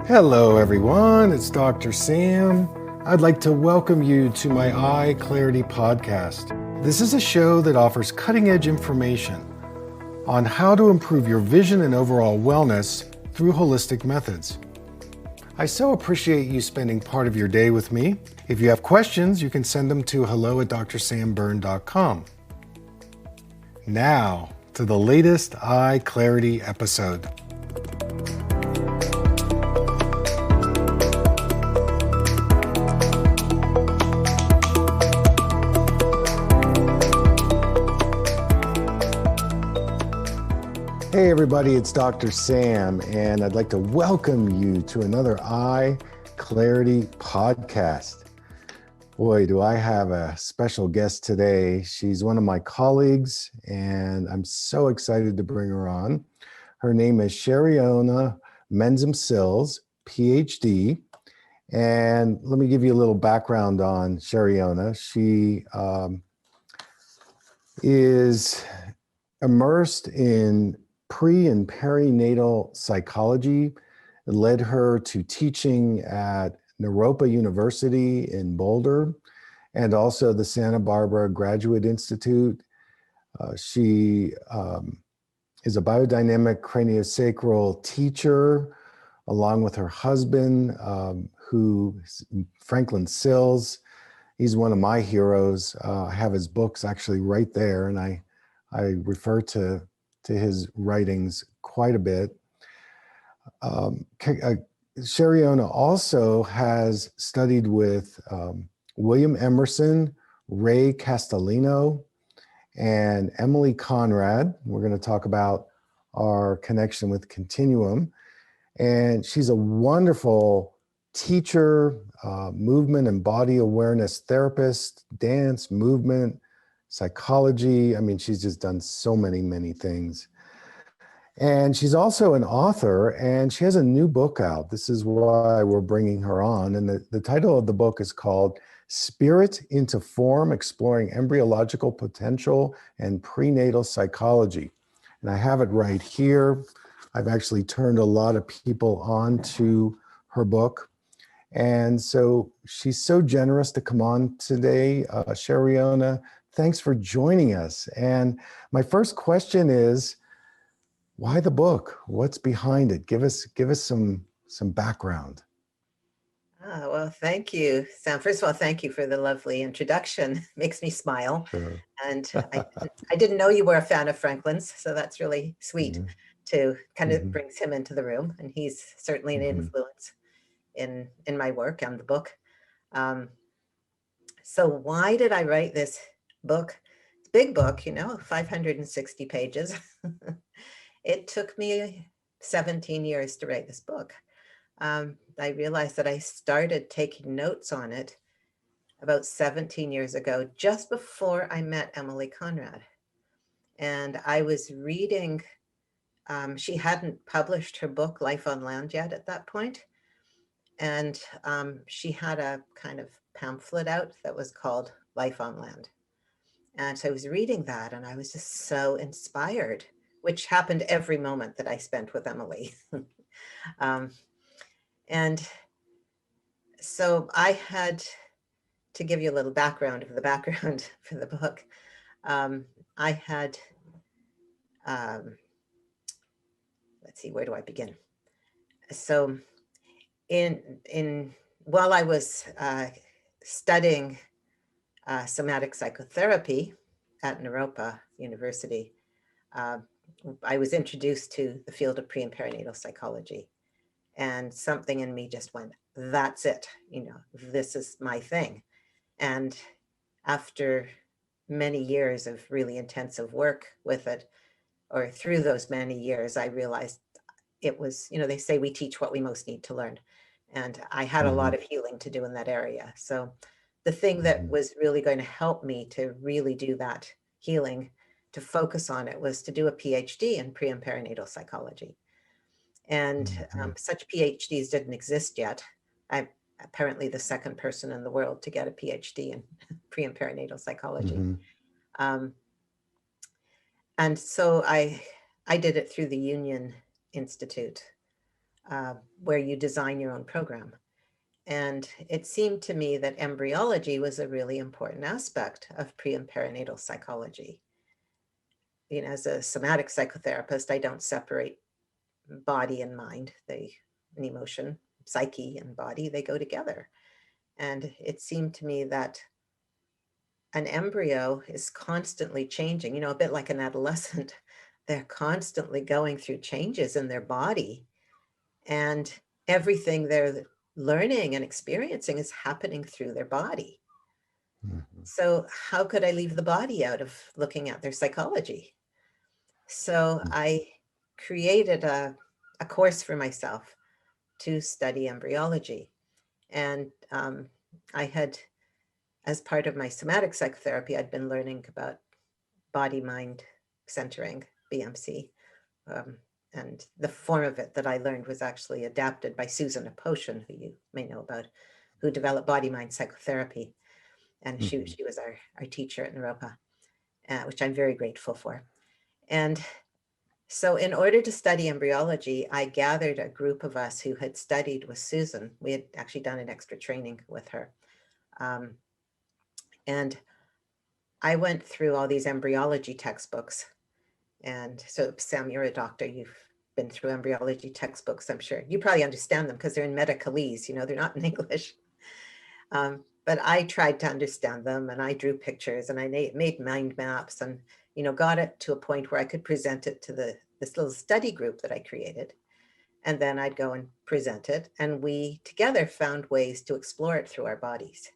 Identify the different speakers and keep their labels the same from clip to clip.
Speaker 1: Hello everyone, it's Dr. Sam. I'd like to welcome you to my EyeClarity Podcast. This is a show that offers cutting-edge information on how to improve your vision and overall wellness through holistic methods. I so appreciate you spending part of your day with me. If you have questions, you can send them to hello@drsamberne.com. Now, to the latest EyeClarity episode. Hey everybody, it's Dr. Sam, and I'd like to welcome you to another EyeClarity Podcast. Boy, do I have a special guest today. She's one of my colleagues, and I'm so excited to bring her on. Her name is Cherionna Menzam Sills, PhD. And let me give you a little background on Cherionna. She is immersed in pre and perinatal psychology. It led her to teaching at Naropa University in Boulder and also the Santa Barbara Graduate Institute. She is a biodynamic craniosacral teacher along with her husband, Franklin Sills. He's one of my heroes. I have his books actually right there, and I refer to his writings quite a bit. Cherionna also has studied with William Emerson, Ray Castellino, and Emily Conrad. We're going to talk about our connection with Continuum. And she's a wonderful teacher, movement and body awareness therapist, dance, movement, psychology. I mean, she's just done so many things. And she's also an author, and she has a new book out. This is why we're bringing her on. And the title of the book is called Spirit into Form, Exploring Embryological Potential and Prenatal Psychology. And I have it right here. I've actually turned a lot of people on to her book. And so she's so generous to come on today. Cherionna, thanks for joining us. And my first question is, why the book? What's behind it? Give us some background.
Speaker 2: Well, thank you, Sam. First of all, thank you for the lovely introduction. Makes me smile.
Speaker 1: Sure.
Speaker 2: And I didn't know you were a fan of Franklin's, so that's really sweet to kind of brings him into the room. And he's certainly an influence in my work and the book. So why did I write this book? It's a big book, 560 pages. It took me 17 years to write this book. I realized that I started taking notes on it about 17 years ago, just before I met Emily Conrad. And I was reading, she hadn't published her book, Life on Land, yet at that point. And she had a kind of pamphlet out that was called Life on Land. And so I was reading that, and I was just so inspired, which happened every moment that I spent with Emily. And so I had to give you a little background of the background for the book. I had, let's see, where do I begin? So while I was studying somatic psychotherapy at Naropa University, I was introduced to the field of pre and perinatal psychology, and something in me just went, that's it, this is my thing. And after many years of really intensive work with it, or through those many years, I realized it was, they say we teach what we most need to learn. And I had a lot of healing to do in that area. So the thing that was really going to help me to really do that healing, to focus on it, was to do a PhD in pre and perinatal psychology. And such PhDs didn't exist yet. I'm apparently the second person in the world to get a PhD in pre and perinatal psychology. And so I did it through the Union Institute. where you design your own program. And it seemed to me that embryology was a really important aspect of pre and perinatal psychology. You know, as a somatic psychotherapist, I don't separate body and mind, and emotion, psyche and body, they go together. And it seemed to me that an embryo is constantly changing, you know, a bit like an adolescent. They're constantly going through changes in their body, and everything they're learning and experiencing is happening through their body.
Speaker 1: Mhm.
Speaker 2: So, how could I leave the body out of looking at their psychology? So, I created a course for myself to study embryology. And I had, as part of my somatic psychotherapy, I'd been learning about body mind centering, BMC. Um, and the form of it that I learned was actually adapted by Susan Aposhen, who you may know about, who developed body mind psychotherapy. And
Speaker 1: Mhm.
Speaker 2: she was our teacher at Naropa, which I'm very grateful for. And so, in order to study embryology, I gathered a group of us who had studied with Susan. We had actually done an extra training with her. Um, and I went through all these embryology textbooks. And so, Sam, you're a doctor. You've been through embryology textbooks, I'm sure. You probably understand them because they're in medicalese, you know, they're not in English. But I tried to understand them, and I drew pictures, and I made mind maps, and, you know, got it to a point where I could present it to this little study group that I created. And then I'd go and present it, and we together found ways to explore it through our bodies.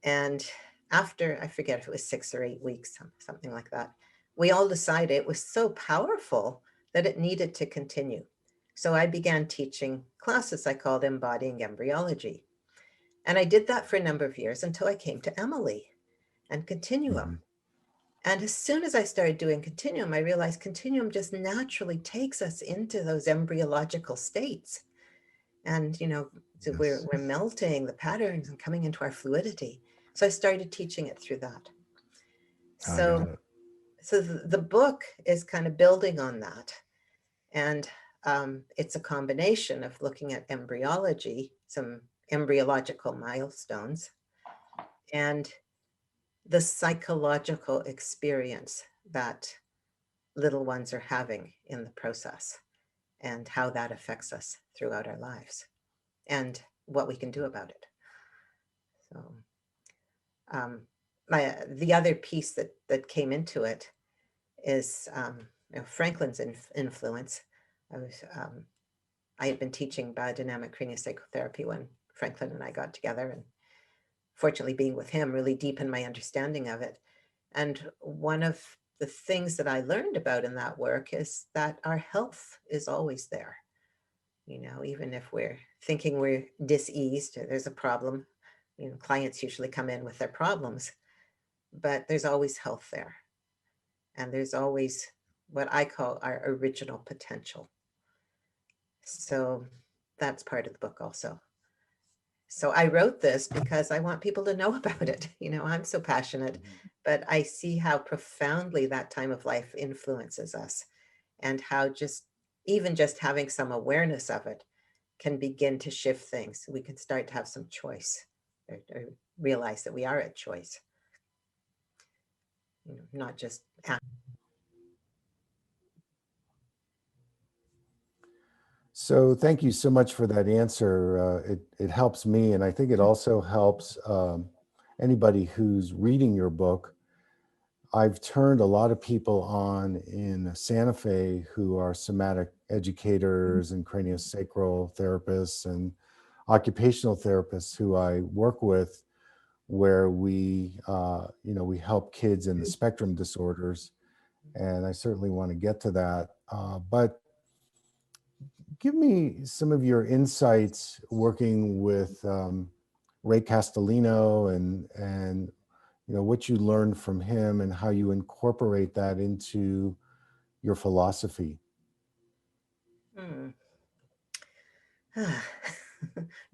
Speaker 2: And after, I forget if it was 6 or 8 weeks, something like that, we all decided it was so powerful that it needed to continue. So I began teaching classes I called Embodying Embryology. And I did that for a number of years until I came to Emily and Continuum.
Speaker 1: Mhm.
Speaker 2: And as soon as I started doing Continuum, I realized Continuum just naturally takes us into those embryological states. And, you know, so
Speaker 1: Yes,
Speaker 2: we're melting the patterns and coming into our fluidity. So I started teaching it through that.
Speaker 1: I got
Speaker 2: So,
Speaker 1: it.
Speaker 2: so the book is kind of building on that. And it's a combination of looking at embryology, some embryological milestones, and the psychological experience that little ones are having in the process, and how that affects us throughout our lives, and what we can do about it. So um, the other piece that came into it is you know, Franklin's influence. I was I had been teaching biodynamic craniosacral when Franklin and I got together, and fortunately being with him really deepened my understanding of it. And one of the things that I learned about in that work is that our health is always there. You know, even if we're thinking we're diseased or there's a problem, you know, clients usually come in with their problems, but there's always health there. And there's always what I call our original potential. So that's part of the book also. So I wrote this because I want people to know about it. You know, I'm so passionate, but I see how profoundly that time of life influences us, and how just even just having some awareness of it can begin to shift things. We can start to have some choice, or realize that we are at choice, you know, not just act.
Speaker 1: So thank you so much for that answer. It helps me, and I think it also helps anybody who's reading your book. I've turned a lot of people on in Santa Fe who are somatic educators and craniosacral therapists and occupational therapists who I work with, where we help kids in the spectrum disorders, and I certainly want to get to that. But give me some of your insights working with Ray Castellino, and what you learned from him and how you incorporate that into your philosophy.
Speaker 2: Hmm.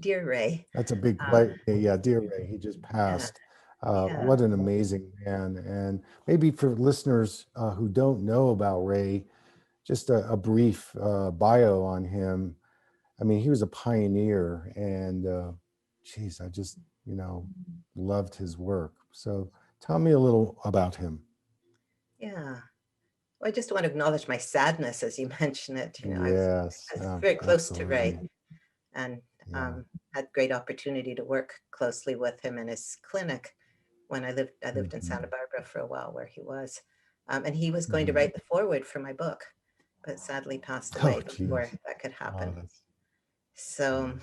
Speaker 2: Dear Ray.
Speaker 1: That's a big
Speaker 2: Um,
Speaker 1: question. Yeah, dear Ray, he just
Speaker 2: yeah,
Speaker 1: passed.
Speaker 2: yeah.
Speaker 1: What an amazing man. And maybe for listeners who don't know about Ray, just a brief bio on him. I mean, he was a pioneer, and geez, I just, loved his work. So tell me a little about him.
Speaker 2: Yeah. Well, I just want to acknowledge my sadness as you mention it.
Speaker 1: Yes,
Speaker 2: I was very close to Ray,
Speaker 1: absolutely.
Speaker 2: and
Speaker 1: Yeah.
Speaker 2: had great opportunity to work closely with him in his clinic when I lived in
Speaker 1: Hmm.
Speaker 2: Santa Barbara for a while where he was. And he was going to
Speaker 1: Hmm.
Speaker 2: write the foreword for my book, but sadly passed
Speaker 1: Oh,
Speaker 2: away before
Speaker 1: geez.
Speaker 2: that could
Speaker 1: Oh,
Speaker 2: happen.
Speaker 1: that's,
Speaker 2: So
Speaker 1: geez.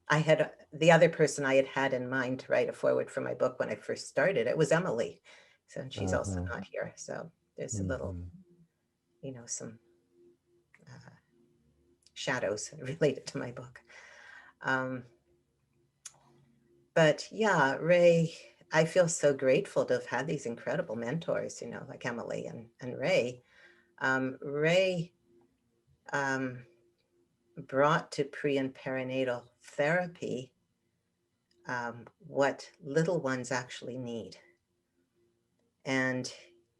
Speaker 2: I had the other person I had had in mind to write a foreword for my book when I first started. It was Emily. So she's also
Speaker 1: Uh-huh.
Speaker 2: not here. So there's a little,
Speaker 1: Hmm.
Speaker 2: some uh, shadows related to my book. Um, but yeah, Ray, I feel so grateful to have had these incredible mentors, like Emily and Ray. Ray um, brought to pre and perinatal therapy what little ones actually need. And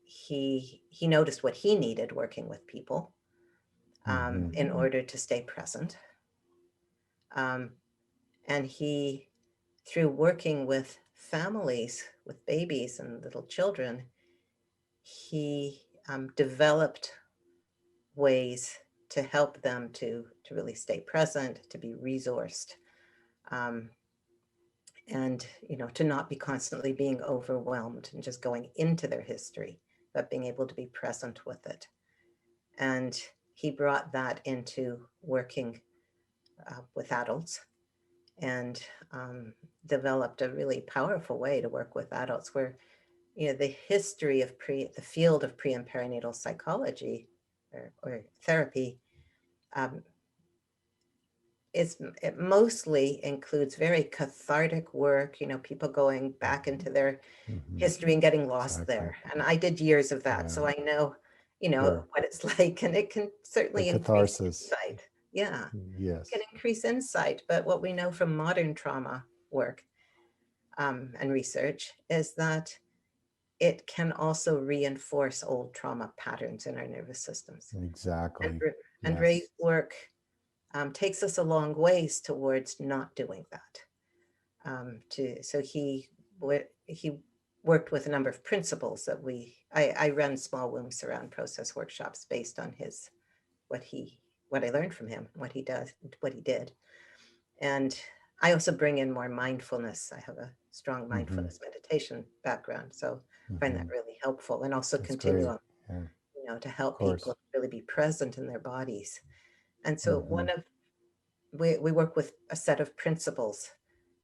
Speaker 2: he noticed what he needed working with people
Speaker 1: Hmm.
Speaker 2: in order to stay present. Um, and he, through working with families, with babies and little children, he developed ways to help them to really stay present, to be resourced, um, and to not be constantly being overwhelmed and just going into their history, but being able to be present with it. And he brought that into working with adults, and developed a really powerful way to work with adults where the history of the field of pre and perinatal psychology or therapy um, it mostly includes very cathartic work, people going back into their
Speaker 1: Hmm.
Speaker 2: history and getting lost
Speaker 1: Exactly.
Speaker 2: there. And I did years of that,
Speaker 1: Yeah.
Speaker 2: so I know,
Speaker 1: Sure.
Speaker 2: what it's like, and it can
Speaker 1: The
Speaker 2: certainly increase
Speaker 1: catharsis.
Speaker 2: insight. Yeah, it can
Speaker 1: Yes.
Speaker 2: increase insight. But what we know from modern trauma work and research is that it can also reinforce old trauma patterns in our nervous systems. And,
Speaker 1: Exactly.
Speaker 2: and Ray's
Speaker 1: Yes.
Speaker 2: work takes us a long ways towards not doing that. So he worked with a number of principles that I run small womb surround process workshops based on what he what I learned from him, what he did. And I also bring in more mindfulness. I have a strong
Speaker 1: Hmm.
Speaker 2: mindfulness meditation background, so I find that
Speaker 1: Hmm.
Speaker 2: really helpful. And also
Speaker 1: That's great.
Speaker 2: continuum,
Speaker 1: Yeah. Of
Speaker 2: to help
Speaker 1: course.
Speaker 2: people really be present in their bodies. And so
Speaker 1: Hmm.
Speaker 2: we work with a set of principles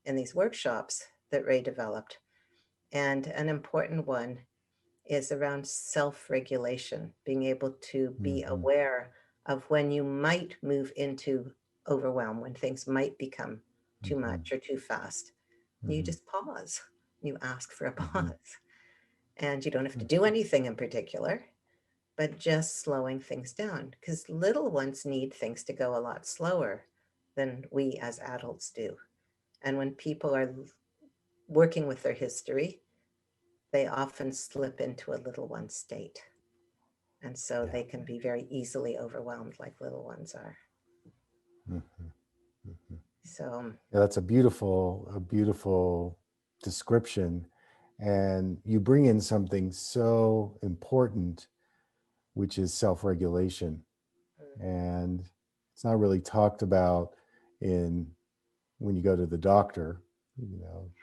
Speaker 2: in these workshops that Ray developed. And an important one is around self-regulation, being able to be
Speaker 1: Hmm.
Speaker 2: aware of when you might move into overwhelm, when things might become too
Speaker 1: Hmm.
Speaker 2: much or too fast. You
Speaker 1: Hmm.
Speaker 2: just pause. You ask for a
Speaker 1: Hmm.
Speaker 2: pause. And you don't have to do anything in particular, but just slowing things down, because little ones need things to go a lot slower than we as adults do. And when people are working with their history, they often slip into a little one state. And so
Speaker 1: Yeah.
Speaker 2: they can be very easily overwhelmed, like little ones are.
Speaker 1: Hmm. Hmm.
Speaker 2: So,
Speaker 1: Yeah, that's a beautiful description. And you bring in something so important, which is self-regulation. And it's not really talked about in when you go to the doctor.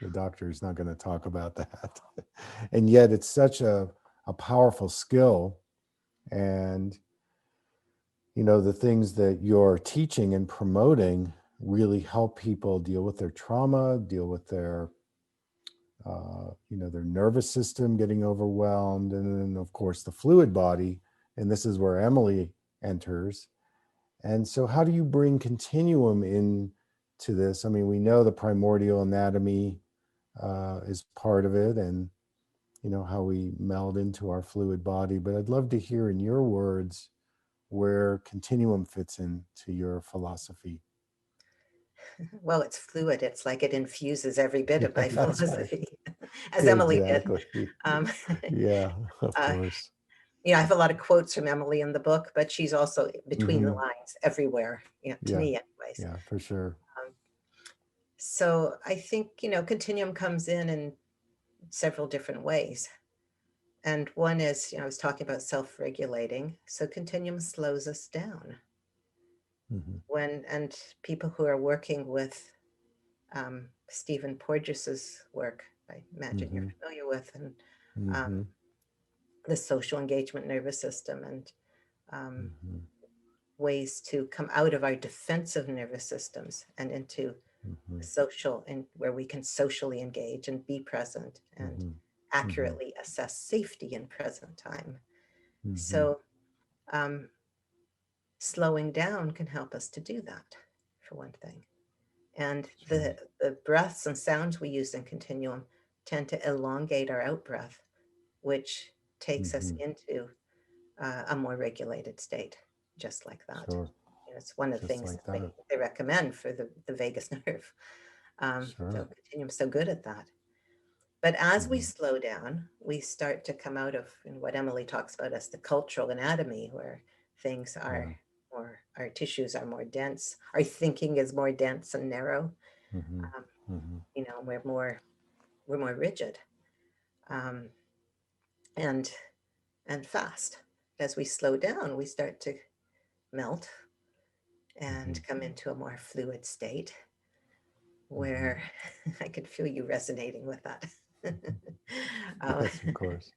Speaker 1: The doctor is not going to talk about that. And yet it's such a powerful skill. And the things that you're teaching and promoting really help people deal with their trauma, deal with their nervous system getting overwhelmed, and then of course the fluid body. And this is where Emily enters. And so, how do you bring continuum in to this? I mean, we know the primordial anatomy is part of it, and how we meld into our fluid body. But I'd love to hear in your words where continuum fits into your philosophy.
Speaker 2: well, it's fluid. It's like it infuses every bit of
Speaker 1: Yeah,
Speaker 2: my
Speaker 1: that's right.
Speaker 2: philosophy, as Emily did.
Speaker 1: Exactly.
Speaker 2: Um,
Speaker 1: Yeah, of
Speaker 2: uh,
Speaker 1: course.
Speaker 2: I have a lot of quotes from Emily in the book, but she's also between the
Speaker 1: Hmm.
Speaker 2: lines everywhere, to
Speaker 1: Yeah,
Speaker 2: me anyways.
Speaker 1: yeah, for sure.
Speaker 2: Um, so I think, continuum comes in several different ways. And one is, I was talking about self-regulating. So continuum slows us down
Speaker 1: Hmm.
Speaker 2: and people who are working with Stephen Porges's work, I imagine you're
Speaker 1: Hmm.
Speaker 2: familiar with, and um,
Speaker 1: Hmm.
Speaker 2: the social engagement nervous system and um,
Speaker 1: Hmm.
Speaker 2: ways to come out of our defensive nervous systems and into
Speaker 1: Hmm.
Speaker 2: social, and where we can socially engage and be present and
Speaker 1: Hmm. Hmm.
Speaker 2: accurately assess safety in present time.
Speaker 1: Hmm.
Speaker 2: So um, slowing down can help us to do that, for one thing. And
Speaker 1: Sure.
Speaker 2: the breaths and sounds we use in continuum tend to elongate our out breath, which takes us
Speaker 1: Hmm.
Speaker 2: into a more regulated state, just like that.
Speaker 1: Sure.
Speaker 2: It's one of the
Speaker 1: Just
Speaker 2: things
Speaker 1: like
Speaker 2: that
Speaker 1: that.
Speaker 2: they recommend for the vagus nerve. So
Speaker 1: Sure.
Speaker 2: continuum's so good at that. But as we
Speaker 1: Hmm.
Speaker 2: slow down, we start to come out of what Emily talks about as the cultural anatomy, where things
Speaker 1: Yeah.
Speaker 2: are more, our tissues are more dense, our thinking is more dense and narrow.
Speaker 1: Hmm.
Speaker 2: Um,
Speaker 1: Hmm.
Speaker 2: we're more rigid, um, and and fast. As we slow down, we start to melt
Speaker 1: Hmm.
Speaker 2: and come into a more fluid state
Speaker 1: Hmm.
Speaker 2: where I could feel you resonating with that. uh,
Speaker 1: Yes, of course.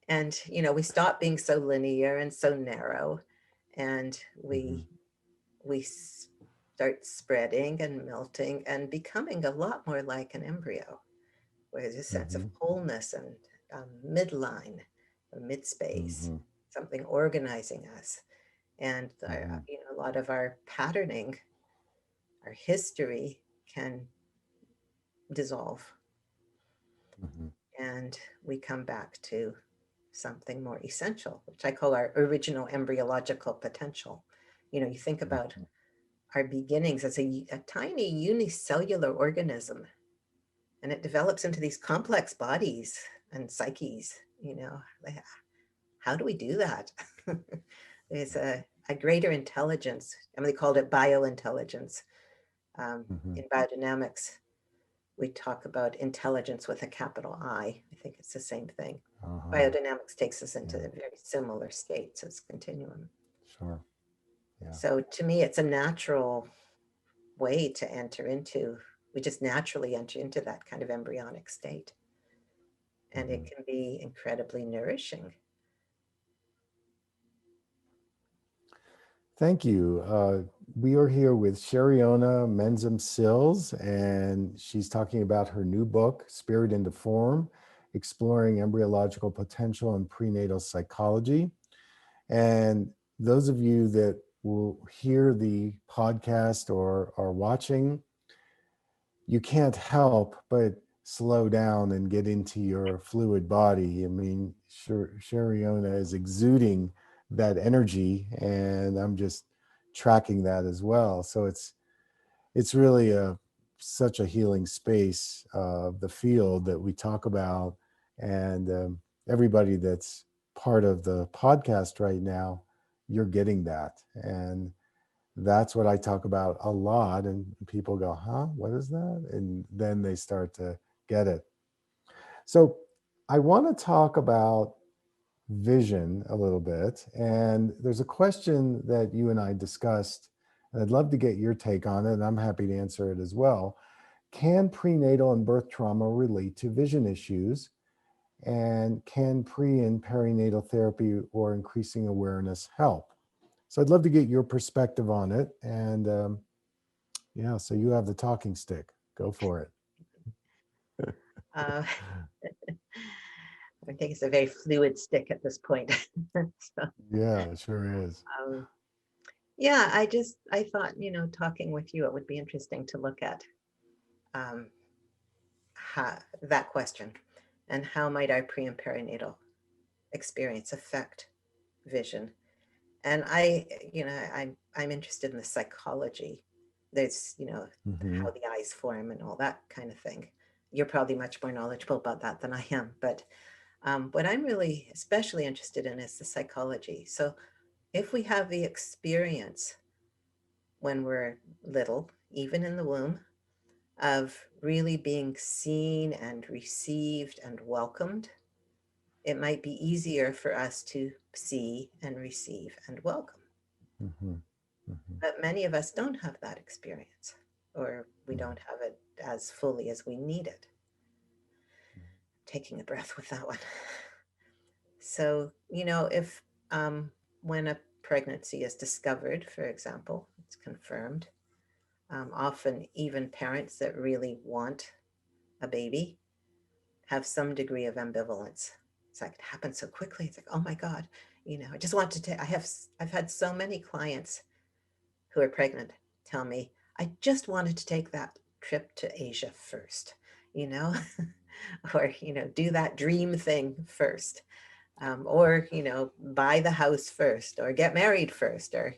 Speaker 2: and we stop being so linear and so narrow, and
Speaker 1: Hmm.
Speaker 2: we start spreading and melting and becoming a lot more like an embryo, where there's a sense of
Speaker 1: Hmm.
Speaker 2: wholeness and midline or mid space,
Speaker 1: Hmm.
Speaker 2: something organizing us. And
Speaker 1: Hmm.
Speaker 2: a lot of our patterning, our history can dissolve,
Speaker 1: Hmm.
Speaker 2: and we come back to something more essential, which I call our original embryological potential. You think about
Speaker 1: Hmm.
Speaker 2: our beginnings as a tiny unicellular organism, and it develops into these complex bodies and psyches. Like, how do we do that? There's a greater intelligence. Emily called it biointelligence.
Speaker 1: Hmm.
Speaker 2: In biodynamics, we talk about intelligence with a capital I. I think it's the same thing.
Speaker 1: Uh-huh.
Speaker 2: Biodynamics takes us into
Speaker 1: Yeah.
Speaker 2: very similar states as continuum.
Speaker 1: Sure. Yeah.
Speaker 2: So to me, it's a natural way to enter into, we just naturally enter into that kind of embryonic state. And it
Speaker 1: Hmm.
Speaker 2: can be incredibly nourishing.
Speaker 1: Thank you. We are here with Cherionna Menzam Sills, and she's talking about her new book, Spirit into Form, Exploring Embryological Potential in Prenatal Psychology. And those of you that will hear the podcast or are watching, you can't help but slow down and get into your fluid body. I mean, Shariona is exuding that energy, and I'm just tracking that as well. So it's really such a healing space of the field that we talk about, and everybody that's part of the podcast right now, you're getting that, and that's what I talk about a lot. And people go, huh, what is that? And then they start to get it. So I want to talk about vision a little bit. And there's a question that you and I discussed, and I'd love to get your take on it. And I'm happy to answer it as well. Can prenatal and birth trauma relate to vision issues? And can pre and perinatal therapy or increasing awareness help? So I'd love to get your perspective on it. And yeah, so you have the talking stick. Go for it.
Speaker 2: Uh, I think it's a very fluid stick at this point. So,
Speaker 1: Yeah, it sure is.
Speaker 2: um, yeah, I thought, talking with you, it would be interesting to look at um, that question, and how might our pre and perinatal experience affect vision. And I'm interested in the psychology. There's,
Speaker 1: Hmm.
Speaker 2: how the eyes form and all that kind of thing. You're probably much more knowledgeable about that than I am, but What I'm really especially interested in is the psychology. So if we have the experience when we're little, even in the womb, of really being seen and received and welcomed, it might be easier for us to see and receive and welcome.
Speaker 1: Mm-hmm. Mm-hmm.
Speaker 2: But many of us don't have that experience, or we
Speaker 1: Mm-hmm.
Speaker 2: don't have it as fully as we need it. Taking a breath with that one. So, if when a pregnancy is discovered, for example, it's confirmed, often even parents that really want a baby have some degree of ambivalence. It's like it happens so quickly. It's like, oh my God, I just want to take, I've had so many clients who are pregnant tell me, I just wanted to take that trip to Asia first, you know, or, do that dream thing first, or, buy the house first, or get married first, or,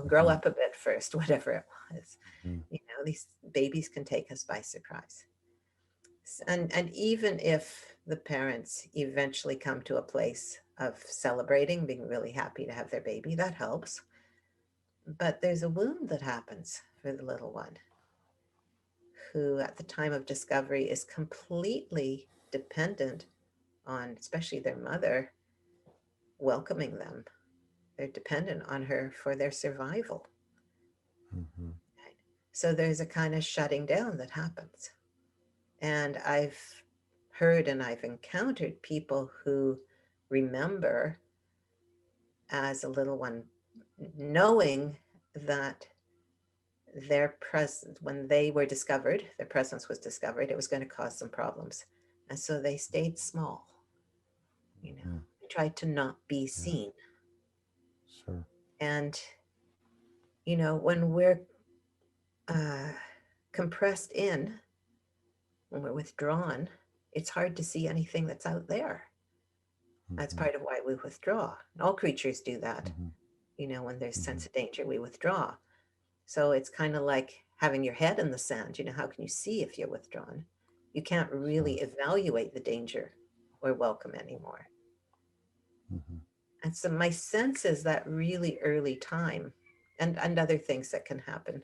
Speaker 2: grow
Speaker 1: Mm-hmm.
Speaker 2: up a bit first, whatever it was.
Speaker 1: Mm-hmm.
Speaker 2: These babies can take us by surprise. And even if the parents eventually come to a place of celebrating, being really happy to have their baby, that helps. But there's a wound that happens for the little one who, at the time of discovery, is completely dependent on, especially their mother, welcoming them. They're dependent on her for their survival.
Speaker 1: Mm-hmm.
Speaker 2: Right? So there's a kind of shutting down that happens. And I've heard and I've encountered people who remember as a little one knowing that their presence, when they were discovered, their presence was discovered, it was going to cause some problems. And so they stayed small,
Speaker 1: Mm-hmm.
Speaker 2: they tried to not be
Speaker 1: Yeah.
Speaker 2: seen.
Speaker 1: Sure.
Speaker 2: And, when we're uh, compressed in, when we're withdrawn, it's hard to see anything that's out there. That's
Speaker 1: Mm-hmm.
Speaker 2: part of why we withdraw. All creatures do that.
Speaker 1: Mm-hmm.
Speaker 2: When there's
Speaker 1: Mm-hmm.
Speaker 2: sense of danger, we withdraw. So it's kind of like having your head in the sand. How can you see if you're withdrawn? You can't
Speaker 1: Sure.
Speaker 2: really evaluate the danger or welcome anymore.
Speaker 1: Mm-hmm.
Speaker 2: And so my sense is that really early time and other things that can happen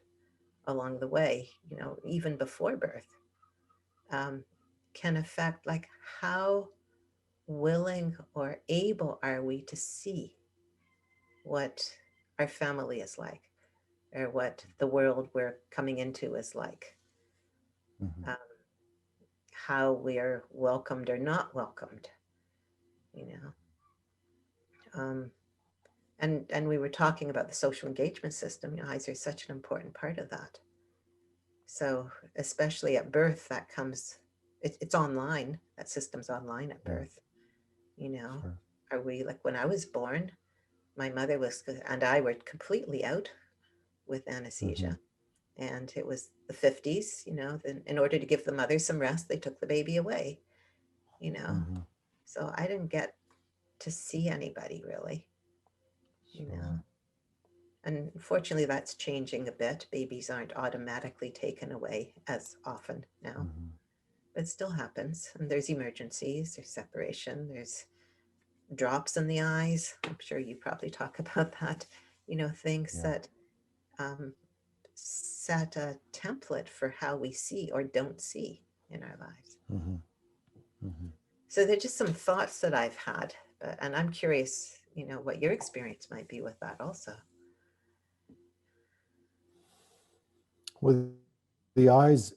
Speaker 2: along the way, even before birth, um, can affect like how willing or able are we to see what our family is like or what the world we're coming into is like,
Speaker 1: Mm-hmm.
Speaker 2: um, how we are welcomed or not welcomed, you know. Um, and we were talking about the social engagement system. Eyes are such an important part of that. So especially at birth, that comes, it's online. That system's online at
Speaker 1: Yeah.
Speaker 2: birth. You know,
Speaker 1: Sure.
Speaker 2: are we like when I was born? My mother was and I were completely out with
Speaker 1: Mm-hmm.
Speaker 2: anesthesia. And it was the 50s, then in order to give the mother some rest, they took the baby away, you know.
Speaker 1: Mm-hmm.
Speaker 2: So I didn't get to see anybody really, you know.
Speaker 1: Sure.
Speaker 2: And fortunately, that's changing a bit. Babies aren't automatically taken away as often now,
Speaker 1: Mm-hmm.
Speaker 2: but it still happens. And there's emergencies, there's separation, there's drops in the eyes. I'm sure you probably talk about that, things
Speaker 1: Yeah.
Speaker 2: that um, set a template for how we see or don't see in our lives.
Speaker 1: Mm-hmm. Mm-hmm.
Speaker 2: So they're just some thoughts that I've had, and I'm curious, what your experience might be with that also.
Speaker 1: Well, the eyes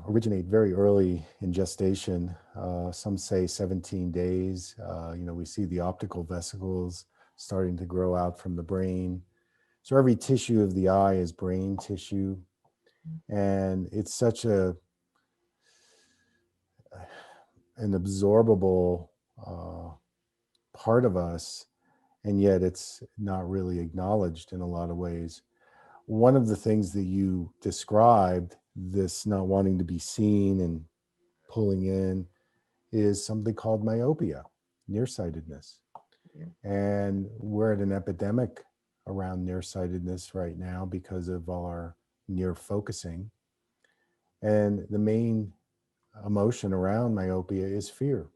Speaker 1: originate very early in gestation. Some say 17 days. We see the optical vesicles starting to grow out from the brain. So every tissue of the eye is brain tissue. And it's such an absorbable uh, part of us, and yet it's not really acknowledged in a lot of ways. One of the things that you described, this not wanting to be seen and pulling in, is something called myopia, nearsightedness.
Speaker 2: Yeah.
Speaker 1: And we're at an epidemic around nearsightedness right now because of all our near focusing. And the main emotion around myopia is fear.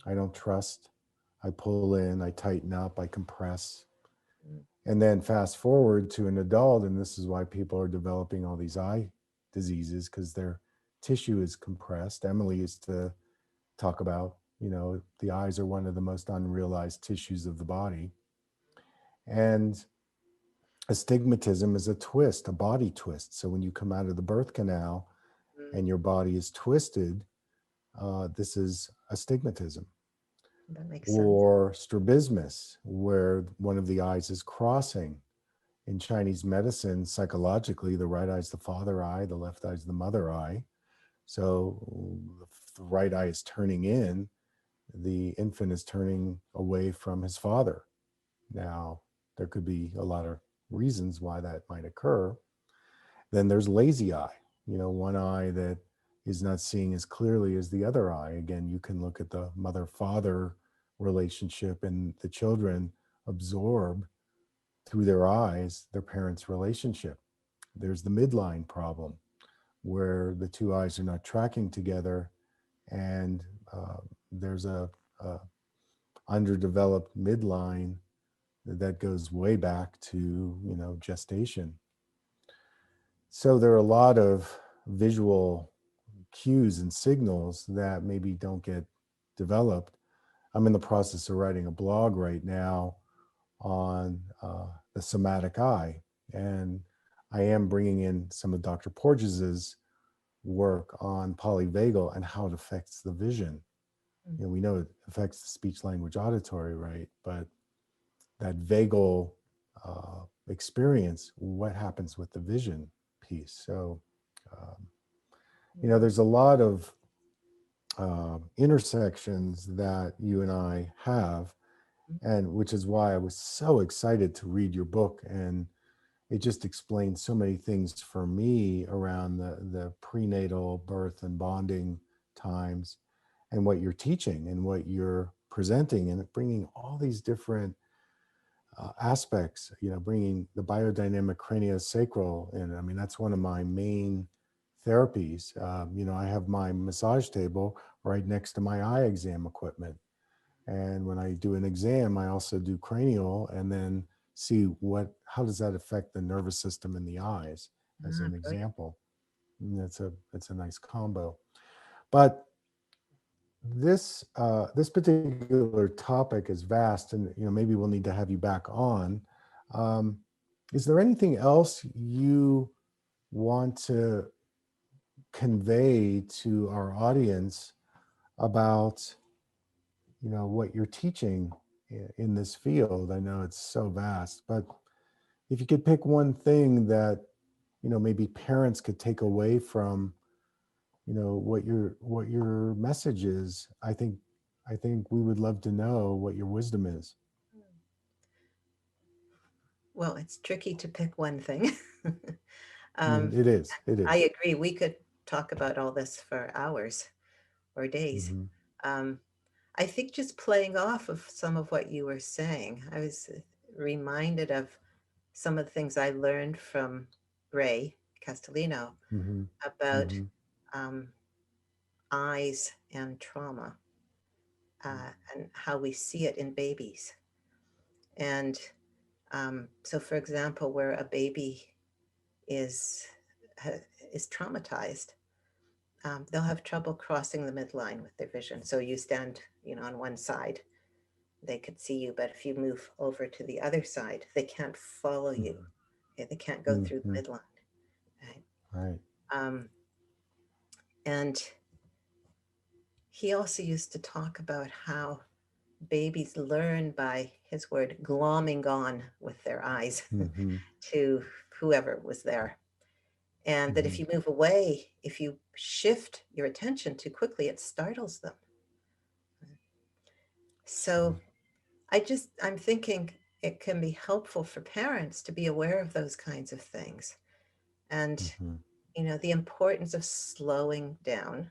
Speaker 1: I don't trust. I pull in, I tighten up, I compress.
Speaker 2: Mm,
Speaker 1: And then fast forward to an adult, and this is why people are developing all these eye diseases because their tissue is compressed. Emily used to talk about, the eyes are one of the most unrealized tissues of the body. And astigmatism is a twist, a body twist. So when you come out of the birth canal
Speaker 2: mm,
Speaker 1: and your body is twisted, this is astigmatism.
Speaker 2: that makes sense.
Speaker 1: Or strabismus, where one of the eyes is crossing. In Chinese medicine, psychologically, the right eye is the father eye, the left eye is the mother eye. So if the right eye is turning in, the infant is turning away from his father. Now, there could be a lot of reasons why that might occur. Then there's lazy eye, one eye that is not seeing as clearly as the other eye. Again, you can look at the mother father relationship, and the children absorb through their eyes their parents' relationship. There's the midline problem where the two eyes are not tracking together, and uh, there's a underdeveloped midline that goes way back to gestation. So there are a lot of visual cues and signals that maybe don't get developed. I'm in the process of writing a blog right now on the somatic eye, and I am bringing in some of Dr. Porges's work on polyvagal and how it affects the vision.
Speaker 2: Mm,
Speaker 1: We know it affects the speech language auditory, right? But that vagal experience, what happens with the vision piece? So, um,
Speaker 2: mm,
Speaker 1: there's a lot of intersections that you and I have,
Speaker 2: mm,
Speaker 1: and which is why I was so excited to read your book. And it just explains so many things for me around the prenatal birth and bonding times, and what you're teaching and what you're presenting, and bringing all these different aspects, bringing the biodynamic craniosacral in. I mean, that's one of my main therapies. I have my massage table right next to my eye exam equipment. And when I do an exam, I also do cranial, and then see how does that affect the nervous system in the eyes, as
Speaker 2: ah,
Speaker 1: an
Speaker 2: brilliant.
Speaker 1: example. And it's a nice combo. But this particular topic is vast, and maybe we'll need to have you back on. Um, is there anything else you want to convey to our audience about what you're teaching in this field? I know it's so vast, but if you could pick one thing that maybe parents could take away from what your message is, I think we would love to know what your wisdom is.
Speaker 2: Well, it's tricky to pick one thing. um,
Speaker 1: It is. It
Speaker 2: I
Speaker 1: is.
Speaker 2: agree. We could talk about all this for hours or days.
Speaker 1: Mm-hmm.
Speaker 2: Um, I think just playing off of some of what you were saying, I was reminded of some of the things I learned from Ray Castellino
Speaker 1: Mm-hmm.
Speaker 2: about
Speaker 1: Mm-hmm.
Speaker 2: um, eyes and trauma, and how we see it in babies. And so, for example, where a baby is is traumatized, they'll have trouble crossing the midline with their vision. So you stand, on one side, they could see you, but if you move over to the other side, they can't follow you.
Speaker 1: Mm-hmm.
Speaker 2: Okay, they can't go through
Speaker 1: Mm-hmm.
Speaker 2: the midline. Right?
Speaker 1: Right.
Speaker 2: Um, and he also used to talk about how babies learn by his word glomming on with their eyes
Speaker 1: Mm-hmm.
Speaker 2: to whoever was there. And that
Speaker 1: Mm-hmm.
Speaker 2: if you move away, if you shift your attention too quickly, it startles them.
Speaker 1: Sure.
Speaker 2: So I'm thinking it can be helpful for parents to be aware of those kinds of things. And,
Speaker 1: Mm-hmm.
Speaker 2: the importance of slowing down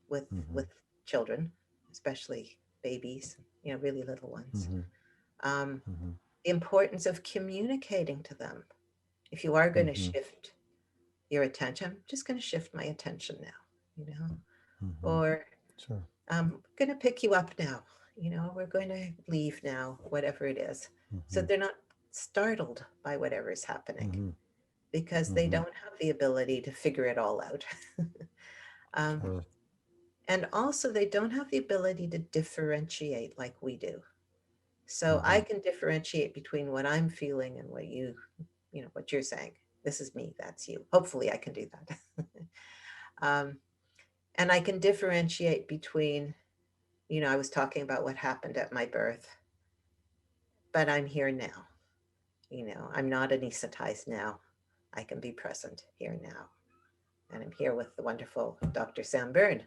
Speaker 2: with
Speaker 1: Mm-hmm.
Speaker 2: with children, especially babies, really little ones.
Speaker 1: Mm-hmm.
Speaker 2: Um,
Speaker 1: Mm-hmm.
Speaker 2: the importance of communicating to them. If you are going to
Speaker 1: Mm-hmm.
Speaker 2: shift your attention, I'm just going to shift my attention now,
Speaker 1: Mm-hmm.
Speaker 2: or
Speaker 1: Sure.
Speaker 2: going to pick you up now. We're going to leave now, whatever it is. So
Speaker 1: Mm-hmm.
Speaker 2: they're not startled by whatever is happening
Speaker 1: Mm-hmm.
Speaker 2: because they
Speaker 1: Mm-hmm.
Speaker 2: don't have the ability to figure it all out. um,
Speaker 1: Sure.
Speaker 2: and also, they don't have the ability to differentiate like we do. So
Speaker 1: Mm-hmm.
Speaker 2: I can differentiate between what I'm feeling and what you're saying. This is me, that's you. Hopefully, I can do that. um, and I can differentiate between, I was talking about what happened at my birth, but I'm here now. I'm not anesthetized now. I can be present here now. And I'm here with the wonderful Dr. Sam Berne,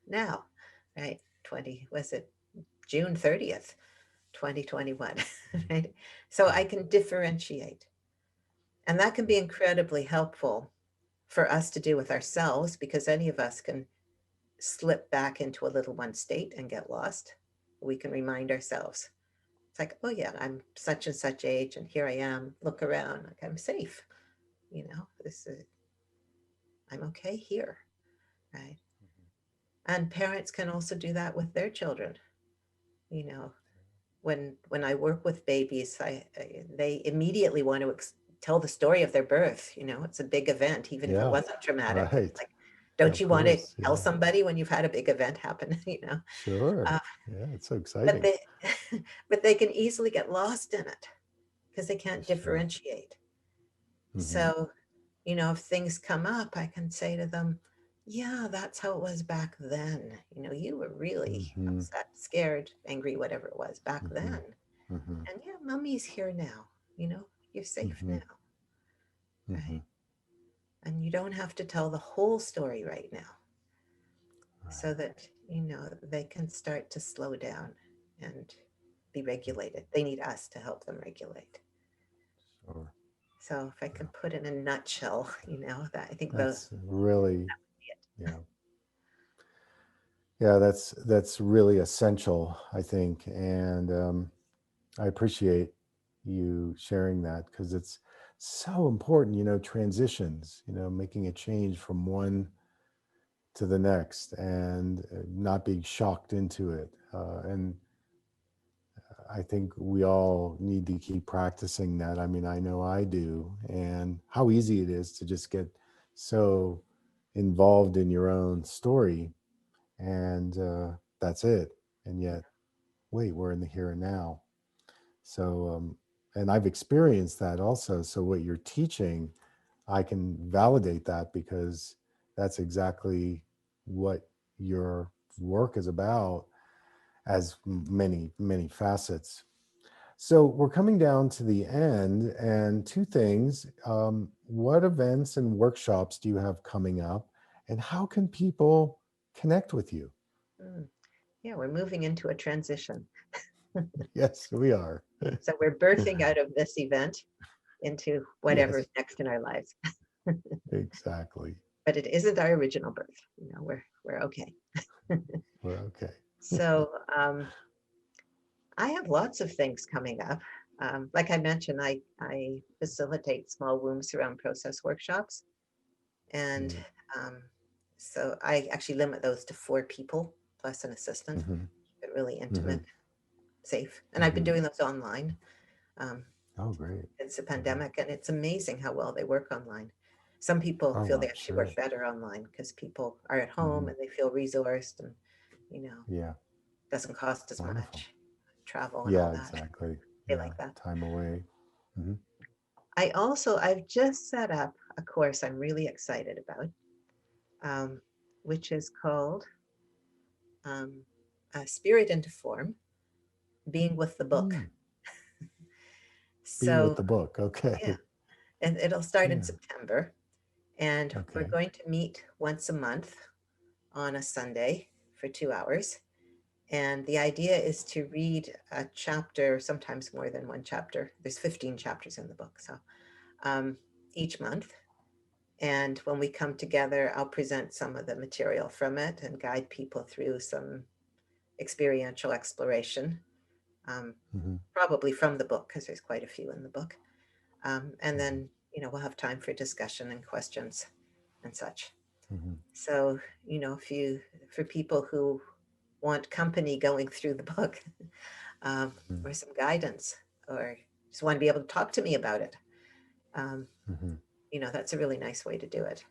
Speaker 2: now, right? Was it June 30th, 2021, right? So I can differentiate. And that can be incredibly helpful for us to do with ourselves because any of us can slip back into a little one state and get lost. We can remind ourselves. It's like, oh yeah, I'm such and such age, and here I am. Look around, like I'm safe. This is I'm okay here, right? And parents can also do that with their children. You know, when I work with babies, they immediately want to tell the story of their birth. It's a big event, even if it
Speaker 1: Yeah.
Speaker 2: wasn't traumatic.
Speaker 1: Right.
Speaker 2: Like, don't
Speaker 1: Of
Speaker 2: you want to
Speaker 1: course.
Speaker 2: tell
Speaker 1: Yeah.
Speaker 2: somebody when you've had a big event happen?
Speaker 1: Sure.
Speaker 2: Uh,
Speaker 1: Yeah. It's so
Speaker 2: but
Speaker 1: exciting.
Speaker 2: they, but they can easily get lost in it because they can't
Speaker 1: Sure.
Speaker 2: differentiate.
Speaker 1: Mm-hmm.
Speaker 2: So, if things come up, I can say to them, yeah, that's how it was back then. You were really
Speaker 1: Mm-hmm.
Speaker 2: upset, scared, angry, whatever it was back
Speaker 1: Mm-hmm.
Speaker 2: then.
Speaker 1: Mm-hmm.
Speaker 2: And yeah, mommy's here now. You're safe
Speaker 1: Mm-hmm.
Speaker 2: now,
Speaker 1: Mm-hmm.
Speaker 2: right? And you don't have to tell the whole story right now so
Speaker 1: Right.
Speaker 2: that, they can start to slow down and be regulated. They need us to help them regulate.
Speaker 1: Sure.
Speaker 2: So if I
Speaker 1: Yeah.
Speaker 2: can put in a nutshell, that I think
Speaker 1: That's really, yeah. Yeah, that's really essential, I think. And I appreciate you sharing that because it's so important, transitions, making a change from one to the next and not being shocked into it. And I think we all need to keep practicing that. I mean, I know I do, and how easy it is to just get so involved in your own story, and that's it. And yet, wait, we're in the here and now. So, and I've experienced that also. So, what you're teaching, I can validate that because that's exactly what your work is about, as many, many facets. So we're coming down to the end, and two things. What events and workshops do you have coming up, and how can people connect with you?
Speaker 2: Mm. Yeah, we're moving into a transition.
Speaker 1: Yes, we are.
Speaker 2: So we're birthing out of this event into whatever's
Speaker 1: Yes,
Speaker 2: next in our lives.
Speaker 1: exactly.
Speaker 2: But it isn't our original birth. We're okay.
Speaker 1: We're okay.
Speaker 2: So I have lots of things coming up. Like I mentioned, I facilitate small womb surround process workshops. And
Speaker 1: Great.
Speaker 2: um, so I actually limit those to 4 people plus an assistant,
Speaker 1: Mm-hmm.
Speaker 2: but really
Speaker 1: Mm-hmm.
Speaker 2: intimate, safe. And I've been
Speaker 1: Mm-hmm.
Speaker 2: doing those online. Um,
Speaker 1: Oh, great.
Speaker 2: it's a
Speaker 1: Mm-hmm.
Speaker 2: pandemic, and it's amazing how well they work online. Some people
Speaker 1: Oh,
Speaker 2: feel they
Speaker 1: I'm
Speaker 2: actually
Speaker 1: sure.
Speaker 2: work better online because people are at home
Speaker 1: Mm-hmm.
Speaker 2: and they feel resourced, and you know
Speaker 1: Yeah,
Speaker 2: doesn't cost as
Speaker 1: wonderful.
Speaker 2: much travel and all
Speaker 1: Yeah,
Speaker 2: that.
Speaker 1: exactly.
Speaker 2: They
Speaker 1: Yeah,
Speaker 2: like that.
Speaker 1: time away. Mm-hmm.
Speaker 2: I've just set up a course I'm really excited about, um, which is called um, Spirit into Form, Being with the Book.
Speaker 1: Mm. Being with
Speaker 2: So
Speaker 1: the book.
Speaker 2: yeah,
Speaker 1: Okay.
Speaker 2: and it'll start in
Speaker 1: Yeah.
Speaker 2: September, and we're
Speaker 1: Okay.
Speaker 2: going to meet once a month on a Sunday for 2 hours. And the idea is to read a chapter, sometimes more than one chapter. There's 15 chapters in the book, so um, each month. And when we come together, I'll present some of the material from it and guide people through some experiential exploration, um,
Speaker 1: Mm-hmm.
Speaker 2: probably from the book, because there's quite a few in the book. And
Speaker 1: Mm-hmm.
Speaker 2: then, we'll have time for discussion and questions and such.
Speaker 1: Mm-hmm.
Speaker 2: So, if for people who want company going through the book, or some guidance, or just want to be able to talk to me about it. That's a really nice way to do it.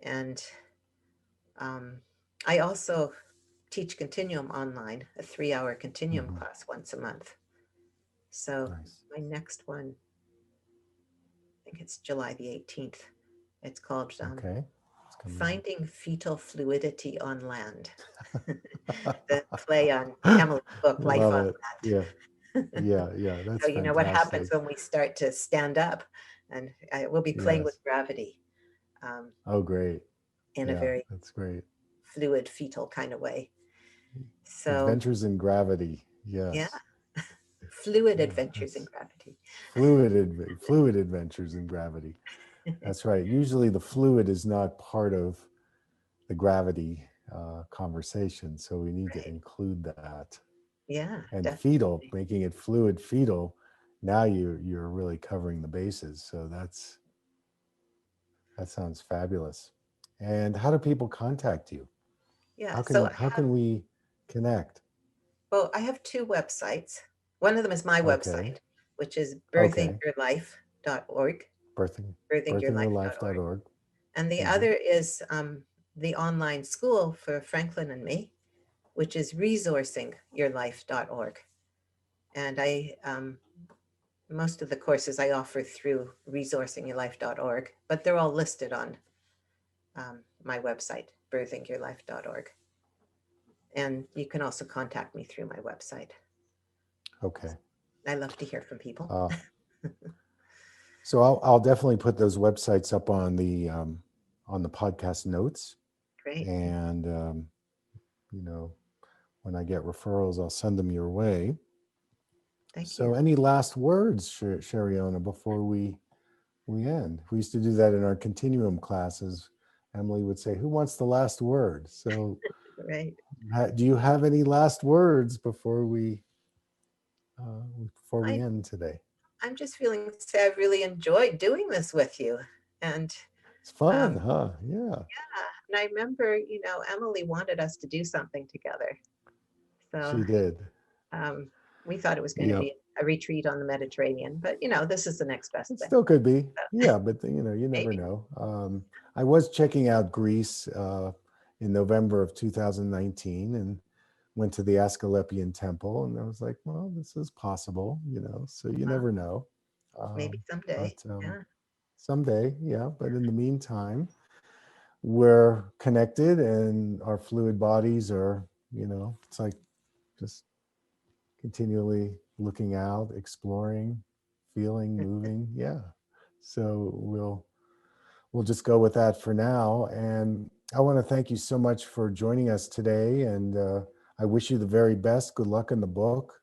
Speaker 2: And I also teach Continuum online, a 3-hour Continuum class once a month. So my next one, I think it's July the 18th. It's called Finding Fetal Fluidity on Land. The play on Emily's book, Life on Land.
Speaker 1: Yeah. That's
Speaker 2: so what happens when we start to stand up, and we'll be playing with gravity.
Speaker 1: Great.
Speaker 2: In a very
Speaker 1: that's great.
Speaker 2: Fluid fetal kind of way. So
Speaker 1: Adventures in Gravity. Yes.
Speaker 2: Yeah. Fluid Adventures in Gravity.
Speaker 1: Fluid Adventures in Gravity. That's right. Usually the fluid is not part of the gravity conversation, so we need to include that.
Speaker 2: Yeah.
Speaker 1: And
Speaker 2: definitely.
Speaker 1: fetal, making it fluid fetal. Now you're really covering the bases. So that sounds fabulous. And how do people contact you?
Speaker 2: Yeah.
Speaker 1: How can we connect?
Speaker 2: Well, I have 2 websites. One of them is my website, which is birthingyourlife.org.
Speaker 1: Birthingyourlife.org.
Speaker 2: And the other is the online school for Franklin and me, which is resourcingyourlife.org. And I most of the courses I offer through resourcingyourlife.org, but they're all listed on my website, birthingyourlife.org. And you can also contact me through my website.
Speaker 1: Okay.
Speaker 2: I love to hear from people.
Speaker 1: So I'll definitely put those websites up on the podcast notes.
Speaker 2: Great.
Speaker 1: And when I get referrals, I'll send them your way.
Speaker 2: Thank you.
Speaker 1: So any last words, Cherionna, before we end? We used to do that in our continuum classes. Emily would say, "Who wants the last word?" So
Speaker 2: right.
Speaker 1: Do you have any last words before we end today?
Speaker 2: I'm just feeling to say I've really enjoyed doing this with you. And
Speaker 1: it's fun, huh? Yeah.
Speaker 2: Yeah. And I remember, Emily wanted us to do something together. So
Speaker 1: she did.
Speaker 2: We thought it was going to be a retreat on the Mediterranean, but this is the next best thing.
Speaker 1: Still could be. Yeah, but you never know. I was checking out Greece in November of 2019 and went to the Asclepian Temple, and I was like, well, this is possible, so you never know.
Speaker 2: Maybe someday.
Speaker 1: Someday, yeah. But in the meantime, we're connected and our fluid bodies are, it's like just continually looking out, exploring, feeling, moving. Yeah. So we'll just go with that for now. And I want to thank you so much for joining us today. And I wish you the very best. Good luck in the book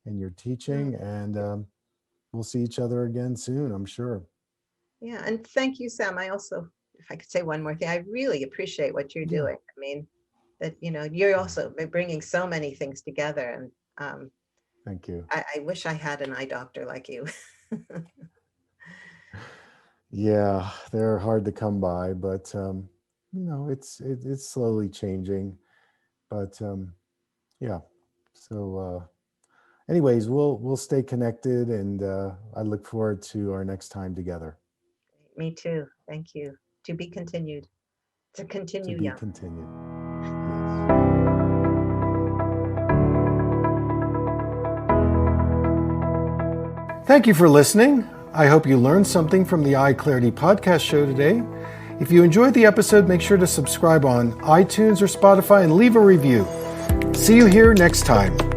Speaker 1: and your teaching. And we'll see each other again soon, I'm sure.
Speaker 2: Yeah. And thank you, Sam. I also, if I could say one more thing, I really appreciate what you're doing. I mean, that, you're also bringing so many things together. And
Speaker 1: thank you.
Speaker 2: I wish I had an eye doctor like you.
Speaker 1: Yeah, they're hard to come by, but it's slowly changing. But yeah. So anyways, we'll stay connected, and I look forward to our next time together.
Speaker 2: Me too. Thank you. To be continued. To continue.
Speaker 1: To be continued. Thank you for listening. I hope you learned something from the EyeClarity Podcast show today. If you enjoyed the episode, make sure to subscribe on iTunes or Spotify and leave a review. See you here next time.